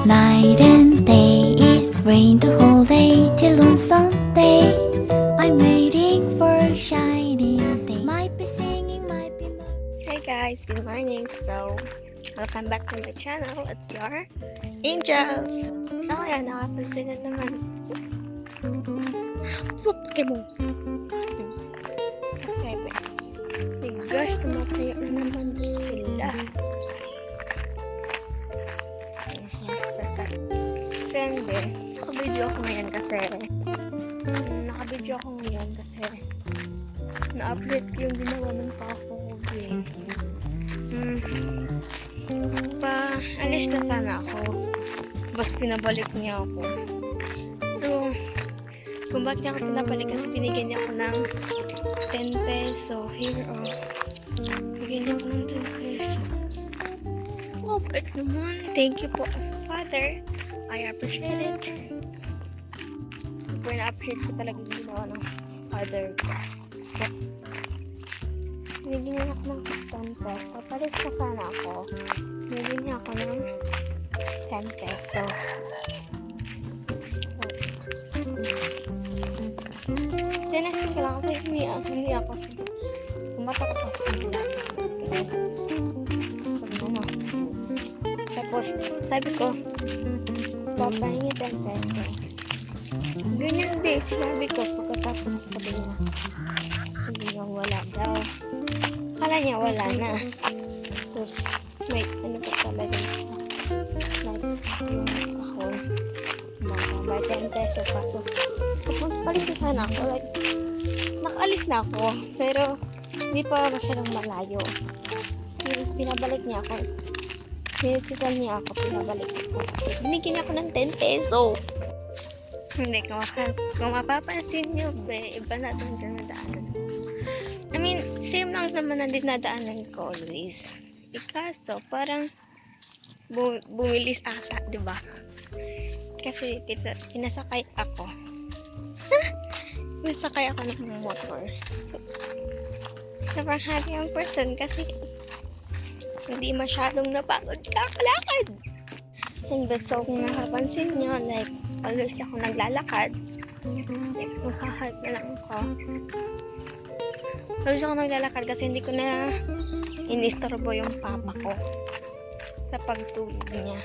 night and day. It rained the whole day till on Sunday. I'm waiting for a shining day. Might be singing, might be. Hey guys, good morning. So, welcome back to my channel. It's your Angels. Oh yeah, nakapansin na naman. Putke mo. Sa 7. My gosh, tumatayo na naman sila. Sende, naka-video ako ngayon kasi na-update ko yung ginawa ng papa ko. Alis na sana ako. Bas pinabalik niya ako. Pero, kung bakit niya ako pinabalik kasi binigyan niya ako ng 10 peso. Here, bigyan niya ako ng 10 peso. Oh, bait naman. Thank you po, Father. I appreciate it. Super na-appreciate ko talaga yung ginawa ng Father ko. Binigyan niya ako ng 10 peso. Palis na sana ako. Binigyan niya ako ng 10 peso. Tinasin ko lang kasi hindi ako kumata ko kasi hindi tapos sabi ko papahingi 10 peso. Ganyan din sinabi ko pagkatapos sabi niya sabi niya wala daw. Kala niya wala na. Tapos may ano pa pala din kahon may 10 peso pa. So palis na sana ako. Like, nakaalis na ako. Pero hindi pa masyadong malayo. Pinabalik niya ako. Pinagsitan niya ako. Pinabalik ako. Binigyan niya ako ng 10 peso. Hindi, kung mapapansin niyo, iba na itong dinadaanan. I mean, same lang naman ang dinadaanan ko always. Ikaso, parang bumilis ata, diba? Kasi kinasakay ako. Nasakay ako ng motor. Sobrang happy ang person kasi hindi masyadong napagod kakalakad. And so, kung nakapansin nyo, like, always ako naglalakad. Like, makahag na lang ako. Always ako naglalakad kasi hindi ko na inistorbo yung papa ko sa pagtulog niya.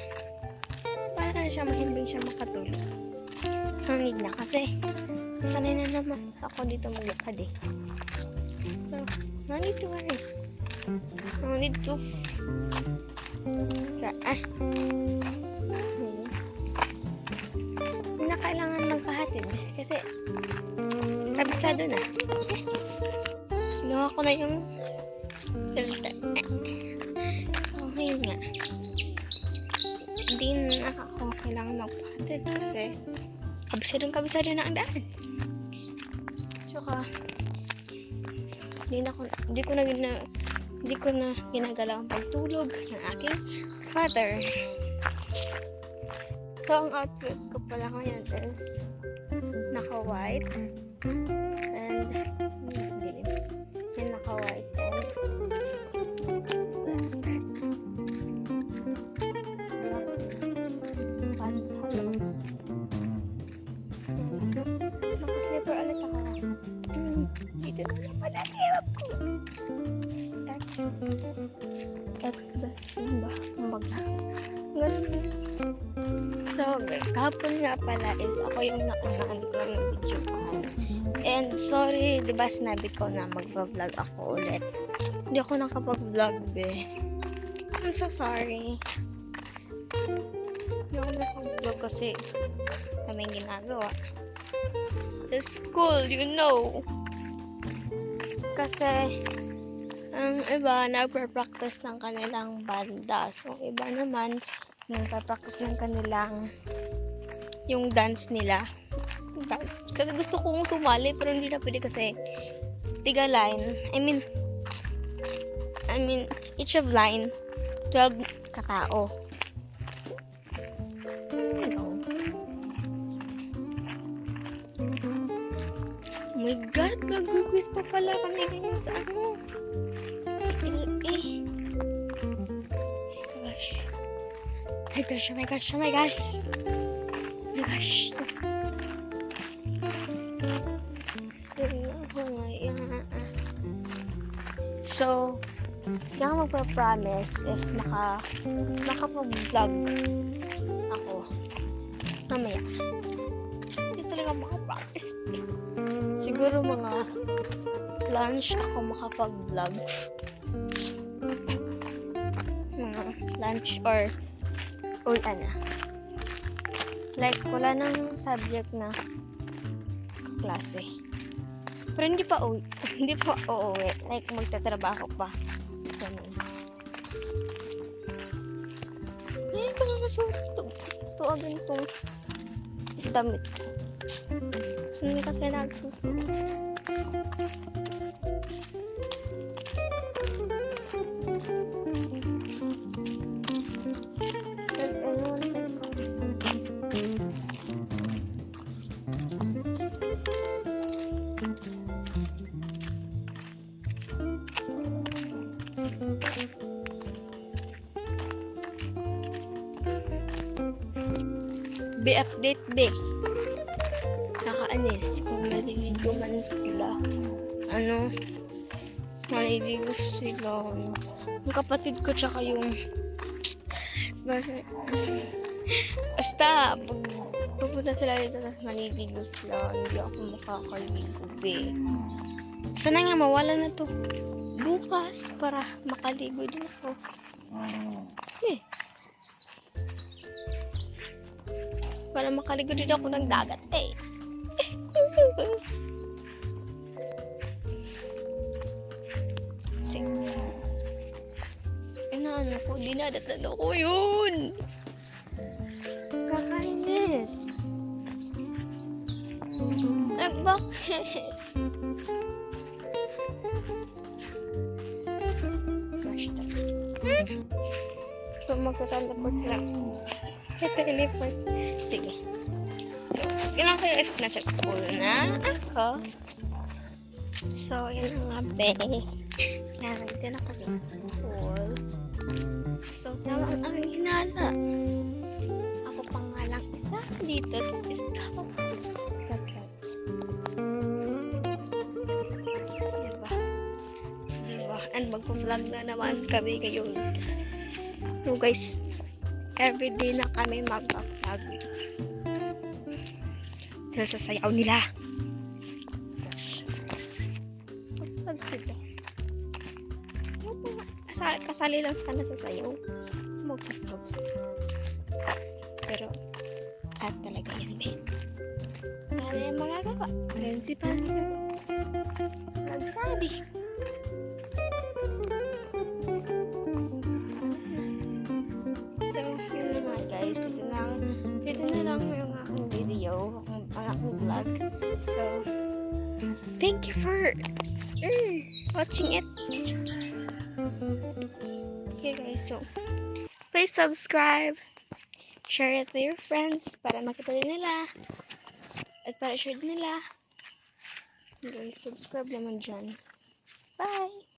Para siya mahimbing siya makatulog. Hangig na kasi sanay na naman ako dito maglakad eh. So, no need to worry. No need to hindi na kailangan magpahatid kasi kabisado na. Ginawa ko na yung filter. Okay nga. Hindi na ako kailangan magpahatid kasi kabisado na ang daan. Tsaka hindi ko na ginagalaw ang pagtulog ng aking father. So ang outfit ko pala ngayon is naka-white and naka-white and naka-slipper ulit ako. Dito na pala hirap ko. Ex-best friend ba? Kumbaga. Ganun. So, kahapon nga pala is ako yung naunaan ko ng video ko. And sorry, diba sinabi ko na magpa-vlog ako ulit. Hindi ako nakapag-vlog be. I'm so sorry. Hindi ako nakapag-vlog kasi kaming ginagawa. Sa school, you know. Kasi ang iba nagpa-practice ng kanilang banda. So, iba naman nagpa-practice ng kanilang yung dance nila. Kasi gusto kong sumali pero hindi na pwede kasi tiga line. I mean each of line 12 katao. Oh my God, mag-quiz pa pala kami ganyan sa ano. Gosh. my gosh, oh my gosh, oh my gosh. Oh my gosh. So, hindi ako magpa-promise if makapag-vlog ako mamaya. Hindi talaga makapromise. Siguro mga lunch ako makapag-vlog. Mga lunch or ulan na. Like, wala nang subject na klase. Pero hindi pa uuwi. Like, magtatrabaho pa. Ganun. Ngayon ko na nasuot ito agad itong damit ko. Hindi kasi nagsusuot. That's anyone that be update be. Nakaanis kung naliligo man sila. Naliligo sila. Yung kapatid ko tsaka yung basta pag pupunta sila dito tapos naliligo sila, hindi ako makakaligo be. Sana nga mawala na to bukas para makaligo din ako. Para makaligo din ako ng dagat eh. Inaano ko, dinadatan ako yun. Kakainis. Eh, bakit? Gosh, so, magka-teleport lang. Teleport. Sige. So, kailangan ko yung extra sa school na ako. So, yun nga be. Nandito na kasi sa school. So, naman ang hinala. Ako pa nga lang isa dito. Diba? And magpa-vlog na naman kami ngayon. So guys, everyday na kami mag-vlog. Dahil sa sayaw nila. Gosh. Mag-vlog sila. Kasali lang sana sa sayaw. Mag-vlog. Pero, at talaga yan, Ben. Ano yung magagawa? Principal nila. Nagsabi. So, yun naman guys. Dito na lang yung aking video. Ang aking vlog. So, thank you for watching it. Okay guys, so, please subscribe. Share it to your friends para makita din nila. At para share din nila. Guys, subscribe naman dyan. Bye!